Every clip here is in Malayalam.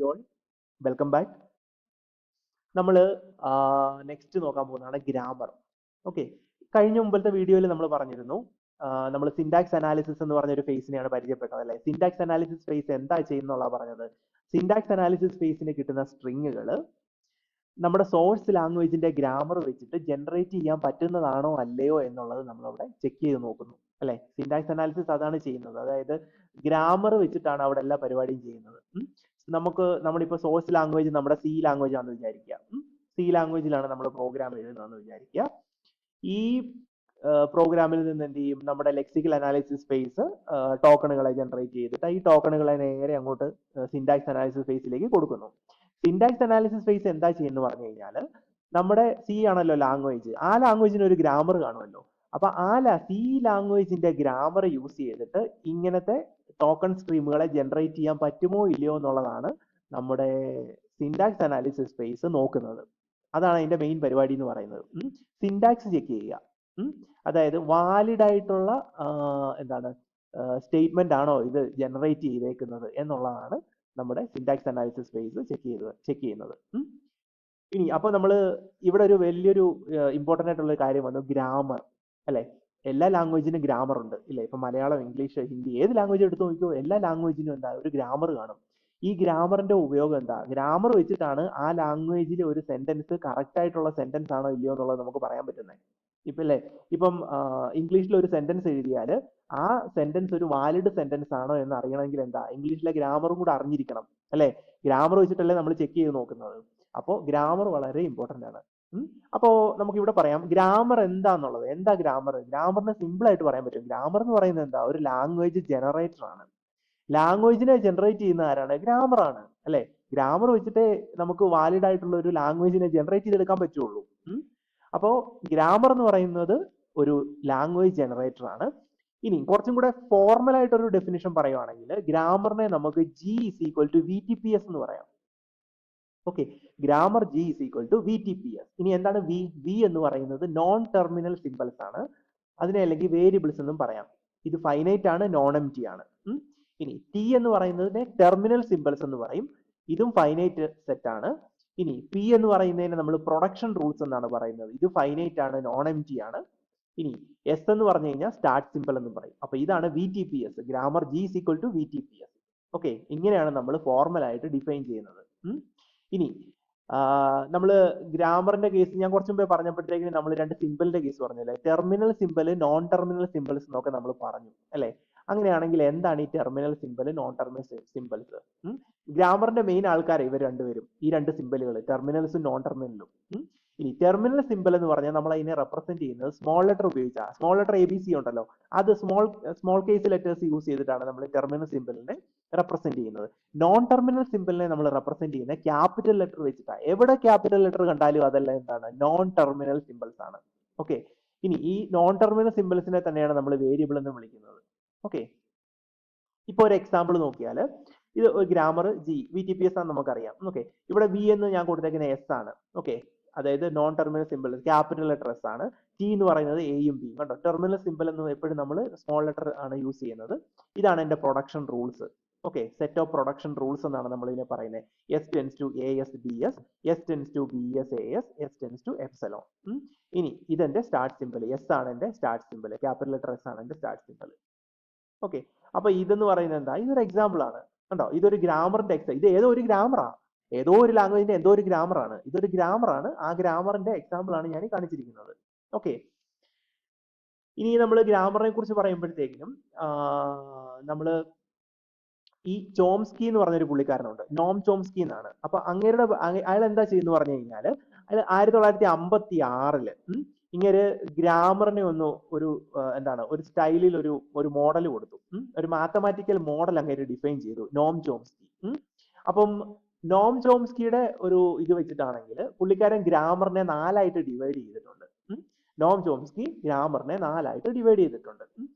You all, welcome back. നമ്മൾ നെക്സ്റ്റ് നോക്കാൻ പോകുന്നതാണ് ഗ്രാമർ. ഓക്കെ, കഴിഞ്ഞ മുമ്പത്തെ വീഡിയോയിൽ നമ്മൾ പറഞ്ഞിരുന്നു നമ്മൾ സിൻടാക്സ് അനാലിസിസ് എന്ന് പറഞ്ഞ ഒരു ഫേസിനെയാണ് പരിചയപ്പെട്ടത് അല്ലേ. സിൻടാക്സ് അനാലിസിസ് ഫേസ് എന്താ ചെയ്യുന്നുള്ള പറഞ്ഞത്. സിൻടാക്സ് അനാലിസിസ് ഫേസിന് കിട്ടുന്ന സ്ട്രിങ്ങുകൾ നമ്മുടെ സോഴ്സ് ലാംഗ്വേജിന്റെ ഗ്രാമർ വെച്ചിട്ട് ജനറേറ്റ് ചെയ്യാൻ പറ്റുന്നതാണോ അല്ലയോ എന്നുള്ളത് നമ്മളവിടെ ചെക്ക് ചെയ്ത് നോക്കുന്നു അല്ലെ. സിൻടാക്സ് അനാലിസിസ് അതാണ് ചെയ്യുന്നത്. അതായത് ഗ്രാമർ വെച്ചിട്ടാണ് അവിടെ എല്ലാ പരിപാടിയും ചെയ്യുന്നത്. നമ്മളിപ്പോൾ സോഴ്സ് ലാംഗ്വേജ് നമ്മുടെ സി ലാംഗ്വേജ് ആണെന്ന് വിചാരിക്കുക. സി ലാംഗ്വേജിലാണ് നമ്മൾ പ്രോഗ്രാം എഴുതുന്നതെന്ന് വിചാരിക്കുക. ഈ പ്രോഗ്രാമിൽ നിന്ന് എന്ത് ചെയ്യും, നമ്മുടെ ലെക്സിക്കൽ അനാലിസിസ് ഫേസ് ടോക്കണുകളെ ജനറേറ്റ് ചെയ്തിട്ട് ഈ ടോക്കണുകളെ നേരെ അങ്ങോട്ട് സിൻടാക്സ് അനാലിസിസ് ഫേസിലേക്ക് കൊടുക്കുന്നു. സിൻടാക്സ് അനാലിസിസ് ഫേസ് എന്താ ചെയ്യുന്നത് പറഞ്ഞു കഴിഞ്ഞാൽ, നമ്മുടെ സി ആണല്ലോ ലാംഗ്വേജ്, ആ ലാംഗ്വേജിന് ഒരു ഗ്രാമർ കാണുമല്ലോ. അപ്പൊ സി ലാംഗ്വേജിന്റെ ഗ്രാമർ യൂസ് ചെയ്തിട്ട് ഇങ്ങനത്തെ ടോക്കൺ സ്ട്രീമുകളെ ജനറേറ്റ് ചെയ്യാൻ പറ്റുമോ ഇല്ലയോ എന്നുള്ളതാണ് നമ്മുടെ സിൻടാക്സ് അനാലിസിസ് ഫേസ് നോക്കുന്നത്. അതാണ് അതിന്റെ മെയിൻ പരിപാടി എന്ന് പറയുന്നത്. സിൻടാക്സ് ചെക്ക് ചെയ്യുക, അതായത് വാലിഡ് ആയിട്ടുള്ള സ്റ്റേറ്റ്മെന്റ് ആണോ ഇത് ജനറേറ്റ് ചെയ്തേക്കുന്നത് എന്നുള്ളതാണ് നമ്മുടെ സിൻടാക്സ് അനാലിസിസ് ഫേസ് ചെക്ക് ചെയ്യുന്നത്. ഇനി അപ്പൊ നമ്മൾ ഇവിടെ ഒരു വലിയൊരു ഇമ്പോർട്ടൻ്റ് ആയിട്ടുള്ള കാര്യം വന്നു, ഗ്രാമർ അല്ലെ. എല്ലാ ലാംഗ്വേജിനും ഗ്രാമർ ഉണ്ട് ഇല്ലേ. ഇപ്പൊ മലയാളം, ഇംഗ്ലീഷ്, ഹിന്ദി, ഏത് ലാംഗ്വേജ് എടുത്ത് നോക്കിയോ എല്ലാ ലാംഗ്വേജിനും എന്താ ഒരു ഗ്രാമർ കാണും. ഈ ഗ്രാമറിന്റെ ഉപയോഗം എന്താ, ഗ്രാമർ വെച്ചിട്ടാണ് ആ ലാംഗ്വേജിലെ ഒരു സെന്റൻസ് കറക്റ്റ് ആയിട്ടുള്ള സെന്റൻസ് ആണോ ഇല്ലയോ എന്നുള്ളത് നമുക്ക് പറയാൻ പറ്റുന്നത്. ഇപ്പം ഇംഗ്ലീഷിൽ ഒരു സെന്റൻസ് എഴുതിയാൽ ആ സെന്റൻസ് ഒരു വാലിഡ് സെന്റൻസ് ആണോ എന്ന് അറിയണമെങ്കിൽ എന്താ, ഇംഗ്ലീഷിലെ ഗ്രാമറും കൂടെ അറിഞ്ഞിരിക്കണം അല്ലെ. ഗ്രാമർ വെച്ചിട്ടല്ലേ നമ്മൾ ചെക്ക് ചെയ്ത് നോക്കുന്നത്. അപ്പോൾ ഗ്രാമർ വളരെ ഇമ്പോർട്ടന്റ് ആണ്. അപ്പോ നമുക്ക് ഇവിടെ പറയാം ഗ്രാമർ എന്താന്നുള്ളത്. എന്താ ഗ്രാമർ? ഗ്രാമറിനെ സിമ്പിൾ ആയിട്ട് പറയാൻ പറ്റും. ഗ്രാമർ എന്ന് പറയുന്നത് എന്താ, ഒരു ലാംഗ്വേജ് ജനറേറ്റർ ആണ്. ലാംഗ്വേജിനെ ജനറേറ്റ് ചെയ്യുന്ന ആരാണ്? ഗ്രാമർ ആണ് അല്ലെ. ഗ്രാമർ വെച്ചിട്ട് നമുക്ക് വാലിഡ് ആയിട്ടുള്ള ഒരു ലാംഗ്വേജിനെ ജനറേറ്റ് ചെയ്തെടുക്കാൻ പറ്റുള്ളൂ. അപ്പോൾ ഗ്രാമർ എന്ന് പറയുന്നത് ഒരു ലാംഗ്വേജ് ജനറേറ്റർ ആണ്. ഇനി കുറച്ചും കൂടെ ഫോർമൽ ആയിട്ടൊരു ഡെഫിനിഷൻ പറയുവാണെങ്കിൽ ഗ്രാമറിനെ നമുക്ക് G = VTPS എന്ന് പറയാം. Okay, grammar G = VTPS. ഇനി എന്താണ് V എന്ന് പറയുന്നത് നോൺ ടെർമിനൽ സിമ്പിൾസ് ആണ്. അതിനെ അല്ലെങ്കിൽ വേരിയബിൾസ് എന്നും പറയാം. ഇത് ഫൈനൈറ്റ് ആണ്, നോൺ എംപ്റ്റി ആണ്. ഇനി T എന്ന് പറയുന്നതിനെ ടെർമിനൽ സിമ്പിൾസ് എന്ന് പറയും. ഇതും ഫൈനൈറ്റ് സെറ്റ് ആണ്. ഇനി P എന്ന് പറയുന്നതിനെ നമ്മൾ പ്രൊഡക്ഷൻ റൂൾസ് എന്നാണ് പറയുന്നത്. ഇത് ഫൈനൈറ്റ് ആണ്, നോൺ എംപ്റ്റി ആണ്. ഇനി S എന്ന് പറഞ്ഞു കഴിഞ്ഞാൽ സ്റ്റാർട്ട് സിമ്പിൾ എന്ന് പറയും. അപ്പൊ ഇതാണ് VTPS, grammar G = VTPS. Okay, ഇങ്ങനെയാണ് നമ്മൾ ഫോർമൽ ആയിട്ട് ഡിഫൈൻ ചെയ്യുന്നത്. ഇനി നമ്മൾ ഗ്രാമറിന്റെ കേസ് ഞാൻ കുറച്ച് മുമ്പേ പറഞ്ഞപ്പോഴത്തേക്കും നമ്മൾ രണ്ട് സിമ്പിളിന്റെ കേസ് പറഞ്ഞല്ലേ, terminal symbol, non terminal symbols എന്നൊക്കെ നമ്മൾ പറഞ്ഞു അല്ലെ. അങ്ങനെയാണെങ്കിൽ എന്താണ് ഈ terminal symbol, non terminal symbols? ഗ്രാമറിന്റെ മെയിൻ ആൾക്കാരെ ഇവർ രണ്ടുപേരും, ഈ രണ്ട് സിമ്പിളുകൾ, ടെർമിനൽസും നോൺ ടെർമിനലും. ഇനി ടെർമിനൽ സിമ്പിൾ എന്ന് പറഞ്ഞാൽ നമ്മൾ അതിനെ റെപ്രസെന്റ് ചെയ്യുന്നത് സ്മോൾ ലെറ്റർ ഉപയോഗിച്ചാണ്. സ്മോൾ ലെറ്റർ ABC ഉണ്ടല്ലോ, അത് സ്മോൾ കേസ് ലെറ്റേഴ്സ് യൂസ് ചെയ്തിട്ടാണ് നമ്മൾ ടെർമിനൽ സിമ്പിളിനെ റെപ്രസെന്റ് ചെയ്യുന്നത്. നോൺ ടെർമിനൽ സിമ്പിളിനെ നമ്മൾ റെപ്രസെന്റ് ചെയ്യുന്നത് ക്യാപിറ്റൽ ലെറ്റർ വെച്ചിട്ടാണ്. എവിടെ ക്യാപിറ്റൽ ലെറ്റർ കണ്ടാലും അതെല്ലാം എന്താണ്, നോൺ ടെർമിനൽ സിമ്പിൾസ് ആണ്. ഓക്കെ, ഇനി ഈ നോൺ ടെർമിനൽ സിമ്പിൾസിനെ തന്നെയാണ് നമ്മൾ വേരിയബിൾ എന്ന് വിളിക്കുന്നത്. ഓക്കെ, ഇപ്പൊ ഒരു എക്സാമ്പിൾ നോക്കിയാൽ ഇത് ഗ്രാമർ VTPS ആണെന്ന് നമുക്കറിയാം. ഓക്കെ, ഇവിടെ V എന്ന് ഞാൻ കൊടുത്തേക്കുന്ന S ആണ്. ഓക്കെ, അതായത് non terminal simple capital letter S ആണ്. T എന്ന് പറയുന്നത് Aയും Bയും. കണ്ടോ, ടെർമിനൽ സിമ്പിൾ എന്ന് എപ്പോഴും നമ്മൾ സ്മോൾ ലെറ്റർ ആണ് യൂസ് ചെയ്യുന്നത്. ഇതാണ് എന്റെ production rules. Okay, set of production rules എന്നാണ് നമ്മൾ ഇതിനെ പറയുന്നത്. S tends to AS BS, S tends to BS AS, S tends to epsilon. ഇനി ഇതെന്റെ സ്റ്റാർട്ട് സിമ്പിൾ, S ആണ് എന്റെ start simple, capital letter S ആണ് എന്റെ സ്റ്റാർട്ട് സിമ്പിൾ. ഓക്കെ, അപ്പൊ ഇതെന്ന് പറയുന്നത് എന്താ, ഇതൊരു എക്സാമ്പിൾ ആണ്. കണ്ടോ, ഇതൊരു ഗ്രാമറിന്റെ ഇത് ഏതോ ഒരു ഗ്രാമറാ, ഏതോ ഒരു ലാംഗ്വേജിന്റെ എന്തോ ഒരു ഗ്രാമറാണ്. ഇതൊരു ഗ്രാമറാണ്, ആ ഗ്രാമറിന്റെ എക്സാമ്പിൾ ആണ് ഞാൻ കാണിച്ചിരിക്കുന്നത്. ഓക്കെ, ഇനി നമ്മൾ ഗ്രാമറിനെ കുറിച്ച് പറയുമ്പോഴത്തേക്കും നമ്മൾ ഈ ചോംസ്കി എന്ന് പറഞ്ഞൊരു പുള്ളിക്കാരനുണ്ട്, നോം ചോംസ്കി എന്നാണ്. അപ്പൊ അയാൾ എന്താ ചെയ്യുന്നു പറഞ്ഞു കഴിഞ്ഞാൽ, അയാൾ 1956 ഇങ്ങനെ ഗ്രാമറിനെ ഒരു ഒരു സ്റ്റൈലിൽ ഒരു മോഡൽ കൊടുത്തു. ഒരു മാത്തമാറ്റിക്കൽ മോഡൽ അങ്ങനെ ഡിഫൈൻ ചെയ്തു നോം ചോംസ്കി. അപ്പം നോം ചോംസ്കിയുടെ ഒരു ഇത് വെച്ചിട്ടാണെങ്കിൽ പുള്ളിക്കാരൻ ഗ്രാമറിനെ 4ആയിട്ട് ഡിവൈഡ് ചെയ്തിട്ടുണ്ട്. നോം ചോംസ്കി ഗ്രാമറിനെ 4ആയിട്ട് ഡിവൈഡ് ചെയ്തിട്ടുണ്ട്.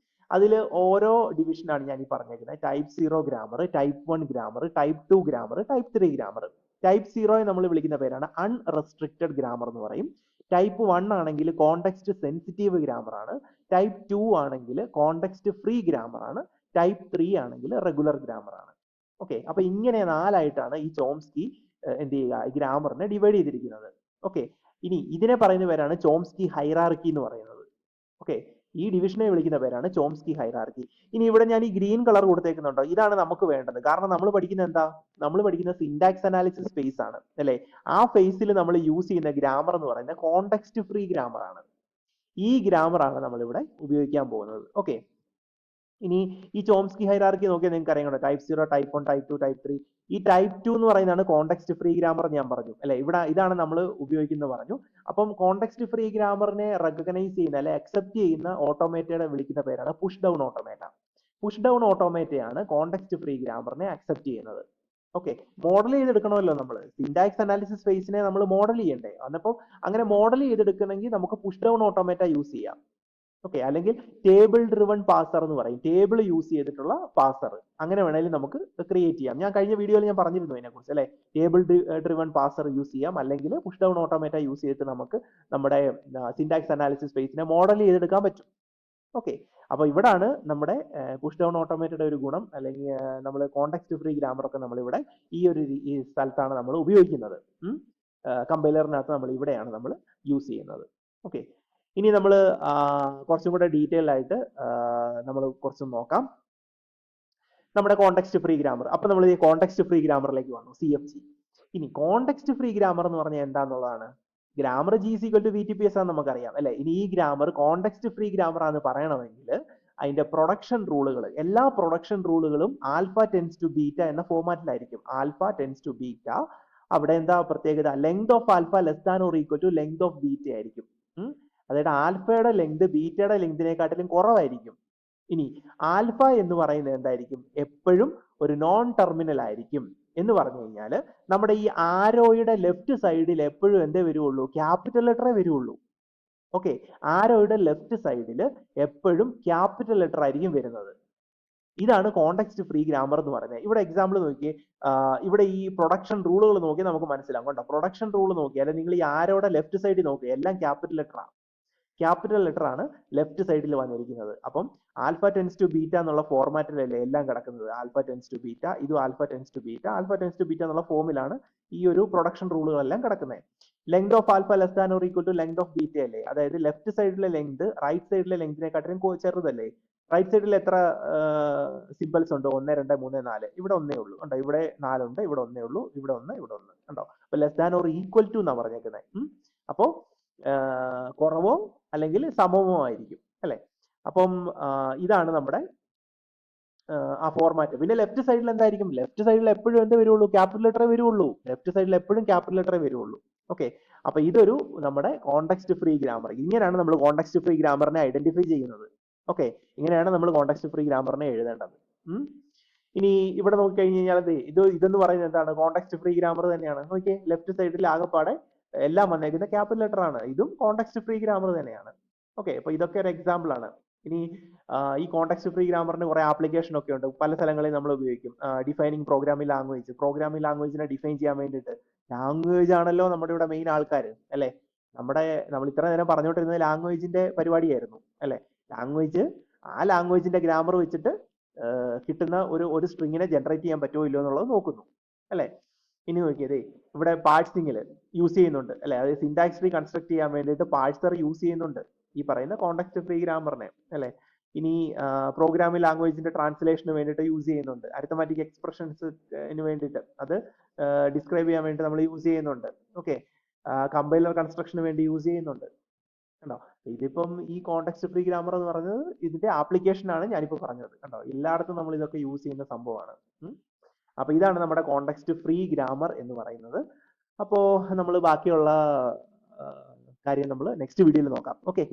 അതിൽ ഓരോ ഡിവിഷനാണ് ഞാൻ ഈ പറഞ്ഞേക്കുന്നത്. Type 0 grammar, type 1 grammar, type 2 grammar, type 3 grammar. Type 0 നമ്മൾ വിളിക്കുന്ന പേരാണ് അൺറെസ്ട്രിക്റ്റഡ് ഗ്രാമർ എന്ന് പറയും. ടൈപ്പ് 1 ആണെങ്കിൽ കോണ്ടെക്സ്റ്റ് സെൻസിറ്റീവ് ഗ്രാമർ ആണ്. ടൈപ്പ് 2 ആണെങ്കിൽ കോണ്ടെക്സ്റ്റ് ഫ്രീ ഗ്രാമർ ആണ്. ടൈപ്പ് 3 ആണെങ്കിൽ റെഗുലർ ഗ്രാമർ ആണ്. ഓക്കെ, അപ്പൊ ഇങ്ങനെ 4ആയിട്ടാണ് ഈ ചോംസ്കി എന്ത് ചെയ്യുക, ഈ ഗ്രാമറിനെ ഡിവൈഡ് ചെയ്തിരിക്കുന്നത്. ഓക്കെ, ഇനി ഇതിനെ പറയുന്ന പേരാണ് ചോംസ്കി ഹൈറാർക്കി എന്ന് പറയുന്നത്. ഓക്കെ, ഈ ഡിവിഷനെ വിളിക്കുന്ന പേരാണ് ചോംസ്കി ഹൈറാർക്കി. ഇനി ഇവിടെ ഞാൻ ഈ ഗ്രീൻ കളർ കൊടുത്തേക്കുന്നുണ്ടോ, ഇതാണ് നമുക്ക് വേണ്ടത്. കാരണം നമ്മൾ പഠിക്കുന്ന എന്താ, നമ്മൾ പഠിക്കുന്ന സിന്റാക്സ് അനാലിസിസ് ഫേസ് ആണ് അല്ലെ. ആ ഫേസിൽ നമ്മൾ യൂസ് ചെയ്യുന്ന ഗ്രാമർ എന്ന് പറയുന്നത് കോണ്ടെക്സ്റ്റ് ഫ്രീ ഗ്രാമർ ആണ്. ഈ ഗ്രാമർ ആണ് നമ്മൾ ഇവിടെ ഉപയോഗിക്കാൻ പോകുന്നത്. ഓക്കെ, ഇനി ഈ ചോംസ്കി ഹൈറാർക്കി നോക്കിയാൽ നിങ്ങൾക്ക് അറിയാം, ടൈപ്പ് 0, ടൈപ്പ് 1, ടൈപ്പ് 2, ടൈപ്പ് 3. ഈ ടൈപ്പ് 2 എന്ന് പറയുന്നതാണ് കോണ്ടെക്സ്റ്റ് ഫ്രീ ഗ്രാമർ ഞാൻ പറഞ്ഞു അല്ലെ. ഇവിടെ ഇതാണ് നമ്മൾ ഉപയോഗിക്കുന്നത് പറഞ്ഞു. അപ്പം കോണ്ടെക്സ്റ്റ് ഫ്രീ ഗ്രാമറിനെ റെക്കഗ്നൈസ് ചെയ്യുന്ന അല്ലെ അക്സെപ്റ്റ് ചെയ്യുന്ന ഓട്ടോമേറ്റയുടെ വിളിക്കുന്ന പേരാണ് push down automata. Push down ഓട്ടോമേറ്റയാണ് കോണ്ടെക്സ്റ്റ് ഫ്രീ ഗ്രാമറിനെ അക്സെപ്റ്റ് ചെയ്യുന്നത്. ഓക്കെ, മോഡൽ ചെയ്തെടുക്കണമല്ലോ നമ്മൾ, സിന്റാക്സ് അനാലിസിസ് ഫേസിനെ നമ്മൾ മോഡൽ ചെയ്യണ്ടേ. അന്നപ്പം അങ്ങനെ മോഡൽ ചെയ്തെടുക്കണമെങ്കിൽ നമുക്ക് പുഷ് ഡൗൺ ഓട്ടോമേറ്റ യൂസ് ചെയ്യാം. ഓക്കെ, അല്ലെങ്കിൽ ടേബിൾ ഡ്രിവൺ പാസർ എന്ന് പറയും, ടേബിൾ യൂസ് ചെയ്തിട്ടുള്ള പാസർ. അങ്ങനെ വേണമെങ്കിൽ നമുക്ക് ക്രിയേറ്റ് ചെയ്യാം. ഞാൻ കഴിഞ്ഞ വീഡിയോയിൽ ഞാൻ പറഞ്ഞിരുന്നു ഇതിനെക്കുറിച്ച് അല്ലെ. ടേബിൾ ഡ്രിവൺ പാസർ യൂസ് ചെയ്യാം, അല്ലെങ്കിൽ പുഷ് ഡൗൺ ഓട്ടോമേറ്റ യൂസ് ചെയ്തിട്ട് നമുക്ക് നമ്മുടെ സിന്റാക്സ് അനാലിസിസ് സ്പേസിനെ മോഡൽ ചെയ്തെടുക്കാൻ പറ്റും. ഓക്കെ, അപ്പൊ ഇവിടാണ് നമ്മുടെ പുഷ് ഡൗൺ ഓട്ടോമേറ്റയുടെ ഒരു ഗുണം, അല്ലെങ്കിൽ നമ്മൾ കോണ്ടെക്സ്റ്റ് ഫ്രീ ഗ്രാമർ ഒക്കെ നമ്മൾ ഇവിടെ ഈ സ്ഥലത്താണ് നമ്മൾ ഉപയോഗിക്കുന്നത്. കമ്പൈലറിനകത്ത് നമ്മൾ ഇവിടെയാണ് നമ്മൾ യൂസ് ചെയ്യുന്നത്. ഓക്കെ, ഇനി നമ്മൾ കുറച്ചും കൂടെ ഡീറ്റെയിൽ ആയിട്ട് നമ്മൾ കുറച്ച് നോക്കാം നമ്മുടെ കോണ്ടെക്സ്റ്റ് ഫ്രീ ഗ്രാമർ. അപ്പൊ നമ്മൾ ഈ കോണ്ടെക്സ്റ്റ് ഫ്രീ ഗ്രാമറിലേക്ക് വന്നു, CFG. ഇനി കോണ്ടെക്സ്റ്റ് ഫ്രീ ഗ്രാമർ എന്ന് പറഞ്ഞാൽ എന്താന്നുള്ളതാണ്, ഗ്രാമർ G=VTPS ആണെന്ന് നമുക്കറിയാം അല്ലെ. ഇനി ഈ ഗ്രാമർ കോണ്ടെക്സ്റ്റ് ഫ്രീ ഗ്രാമർ ആണെന്ന് പറയണമെങ്കിൽ അതിന്റെ പ്രൊഡക്ഷൻ റൂളുകൾ, എല്ലാ പ്രൊഡക്ഷൻ റൂളുകളും ആൽഫ ടെൻസ് ടു ബീറ്റ എന്ന ഫോർമാറ്റിലായിരിക്കും. ആൽഫ ടെൻസ് ടു ബീറ്റ, അവിടെ എന്താ പ്രത്യേകത, length of alpha less than or equal to length of beta ആയിരിക്കും. അതായത് ആൽഫയുടെ ലെങ്ത് ബീറ്റയുടെ ലെങ്തിനെക്കാട്ടിലും കുറവായിരിക്കും. ഇനി ആൽഫ എന്ന് പറയുന്നത് എന്തായിരിക്കും, എപ്പോഴും ഒരു നോൺ ടെർമിനൽ ആയിരിക്കും. എന്ന് പറഞ്ഞു കഴിഞ്ഞാൽ നമ്മുടെ ഈ ആരോയുടെ ലെഫ്റ്റ് സൈഡിൽ എപ്പോഴും എന്തേ വരുള്ളൂ, ക്യാപിറ്റൽ ലെറ്ററേ വരുള്ളൂ. ഓക്കെ, ആരോയുടെ ലെഫ്റ്റ് സൈഡിൽ എപ്പോഴും ക്യാപിറ്റൽ ലെറ്റർ ആയിരിക്കും വരുന്നത്. ഇതാണ് കോണ്ടെക്സ്റ്റ് ഫ്രീ ഗ്രാമർ എന്ന് പറയുന്നത്. ഇവിടെ എക്സാമ്പിൾ നോക്കിയേ, ഇവിടെ ഈ പ്രൊഡക്ഷൻ റൂളുകൾ നോക്കിയാൽ നമുക്ക് മനസ്സിലാവും കേട്ടോ. പ്രൊഡക്ഷൻ റൂൾ നോക്കിയാൽ നിങ്ങൾ ഈ ആരോയുടെ ലെഫ്റ്റ് സൈഡിൽ നോക്കുക, എല്ലാം ക്യാപിറ്റൽ ലെറ്റർ ആണ്. ക്യാപിറ്റൽ ലെറ്റർ ആണ് ലെഫ്റ്റ് സൈഡിൽ വന്നിരിക്കുന്നത്. അപ്പം ആൽഫ ടെൻസ് ടു ബീറ്റ എന്നുള്ള ഫോർമാറ്റിലല്ലേ എല്ലാം കിടക്കുന്നത്. ആൽഫ ടെൻസ് ടു ബീറ്റ, ഇതും alpha tends to beta, alpha tends to beta എന്നുള്ള ഫോമിലാണ് ഈ ഒരു പ്രൊഡക്ഷൻ റൂളുകളെല്ലാം കിടക്കുന്നത്. Length of alpha less than or equal to length of beta അല്ലേ. അതായത് ലെഫ്റ്റ് സൈഡിലെ ലെങ്ത് റൈറ്റ് സൈഡിലെ ലെങ്തിനെക്കാട്ടിലും ചെറുതല്ലേ. റൈറ്റ് സൈഡിൽ എത്ര സിമ്പിൾസ് ഉണ്ട്, 1, 2, 3, 4. ഇവിടെ ഒന്നേ ഉള്ളൂ കണ്ടോ, ഇവിടെ 4 ഉണ്ട്, ഇവിടെ ഒന്നേ ഉള്ളൂ, ഇവിടെ 1, ഇവിടെ 1 കണ്ടോ. അപ്പൊ less than or equal to എന്നാ പറഞ്ഞേക്കുന്നത്. അപ്പോ കുറവോ അല്ലെങ്കിൽ സമമോ ആയിരിക്കും അല്ലെ. അപ്പം ഇതാണ് നമ്മുടെ ആ ഫോർമാറ്റ്. പിന്നെ ലെഫ്റ്റ് സൈഡിൽ എന്തായിരിക്കും, ലെഫ്റ്റ് സൈഡിൽ എപ്പോഴും എന്ത് വരുള്ളൂ, ക്യാപിറ്റൽ ലെറ്ററേ വരുള്ളൂ. ലെഫ്റ്റ് സൈഡിൽ എപ്പോഴും ക്യാപിറ്റൽ ലെറ്ററേ വരുള്ളൂ. ഓക്കെ, അപ്പൊ ഇതൊരു നമ്മുടെ കോണ്ടെക്സ്റ്റ് ഫ്രീ ഗ്രാമർ. ഇങ്ങനെയാണ് നമ്മൾ കോണ്ടെക്സ്റ്റ് ഫ്രീ ഗ്രാമറിനെ ഐഡന്റിഫൈ ചെയ്യുന്നത്. ഓക്കെ, ഇങ്ങനെയാണ് നമ്മൾ കോണ്ടെക്സ്റ്റ് ഫ്രീ ഗ്രാമറിനെ എഴുതേണ്ടത്. ഇനി ഇവിടെ നോക്കി കഴിഞ്ഞ് കഴിഞ്ഞാൽ ഇതെന്ന് പറയുന്നത് എന്താണ്, കോണ്ടെക്സ്റ്റ് ഫ്രീ ഗ്രാമർ തന്നെയാണ്. നോക്കിയേ, ലെഫ്റ്റ് സൈഡിൽ ആകെപ്പാടെ എല്ലാം വന്നേക്കുന്ന ക്യാപിറ്റൽ ലെറ്റർ ആണ്. ഇതും കോണ്ടെക്സ്റ്റ് ഫ്രീ ഗ്രാമർ തന്നെയാണ്. ഓക്കെ, അപ്പൊ ഇതൊക്കെ ഒരു എക്സാമ്പിൾ ആണ്. ഇനി ഈ കോണ്ടെക്സ്റ്റ് ഫ്രീ ഗ്രാമറിന് കുറെ ആപ്ലിക്കേഷൻ ഒക്കെ ഉണ്ട്, പല സ്ഥലങ്ങളിൽ നമ്മൾ ഉപയോഗിക്കും. ഡിഫൈനിങ് പ്രോഗ്രാമിംഗ് ലാംഗ്വേജ്, പ്രോഗ്രാമിംഗ് ലാംഗ്വേജിനെ ഡിഫൈൻ ചെയ്യാൻ വേണ്ടിയിട്ട് ലാംഗ്വേജ് ആണല്ലോ നമ്മുടെ ഇവിടെ മെയിൻ ആൾക്കാർ അല്ലെ. നമ്മൾ ഇത്ര നേരം പറഞ്ഞുകൊണ്ടിരുന്നത് ലാംഗ്വേജിന്റെ പരിപാടിയായിരുന്നു അല്ലെ. ലാംഗ്വേജ്, ആ ലാംഗ്വേജിന്റെ ഗ്രാമർ വെച്ചിട്ട് കിട്ടുന്ന ഒരു സ്ട്രിങ്ങിനെ ജനറേറ്റ് ചെയ്യാൻ പറ്റുമോ ഇല്ലയോ എന്നുള്ളത് നോക്കുന്നു അല്ലെ. ഇനി നോക്കിയതേ, ഇവിടെ പാഴ്സിംഗിൽ യൂസ് ചെയ്യുന്നുണ്ട് അല്ലെ. അതായത് സിന്റാക്സ് ട്രീ കൺസ്ട്രക്ട് ചെയ്യാൻ വേണ്ടിയിട്ട് പാഴ്സർ യൂസ് ചെയ്യുന്നുണ്ട് ഈ പറയുന്ന കോണ്ടെക്സ്റ്റ് ഫ്രീ ഗ്രാമറിനെ അല്ലെ. ഇനി പ്രോഗ്രാമിംഗ് ലാംഗ്വേജിന്റെ ട്രാൻസ്ലേഷന് വേണ്ടിയിട്ട് യൂസ് ചെയ്യുന്നുണ്ട്. അരിത്തമാറ്റിക് എക്സ്പ്രഷൻസിന് വേണ്ടിയിട്ട് അത് ഡിസ്ക്രൈബ് ചെയ്യാൻ വേണ്ടി നമ്മൾ യൂസ് ചെയ്യുന്നുണ്ട്. ഓക്കെ, കമ്പൈലർ കൺസ്ട്രക്ഷന് വേണ്ടി യൂസ് ചെയ്യുന്നുണ്ട് കണ്ടോ. ഇതിപ്പം ഈ കോണ്ടെക്സ്റ്റ് ഫ്രീ ഗ്രാമർ എന്ന് പറയുന്നത് ഇതിന്റെ ആപ്ലിക്കേഷൻ ആണ് ഞാനിപ്പോ പറഞ്ഞത് കണ്ടോ. എല്ലായിടത്തും നമ്മൾ ഇതൊക്കെ യൂസ് ചെയ്യുന്ന സംഭവമാണ്. അപ്പൊ ഇതാണ് നമ്മുടെ കോണ്ടെക്സ്റ്റ് ഫ്രീ ഗ്രാമർ എന്ന് പറയുന്നത്. അപ്പോ നമ്മൾ ബാക്കിയുള്ള കാര്യം നമ്മൾ നെക്സ്റ്റ് വീഡിയോയിൽ നോക്കാം. ഓക്കെ.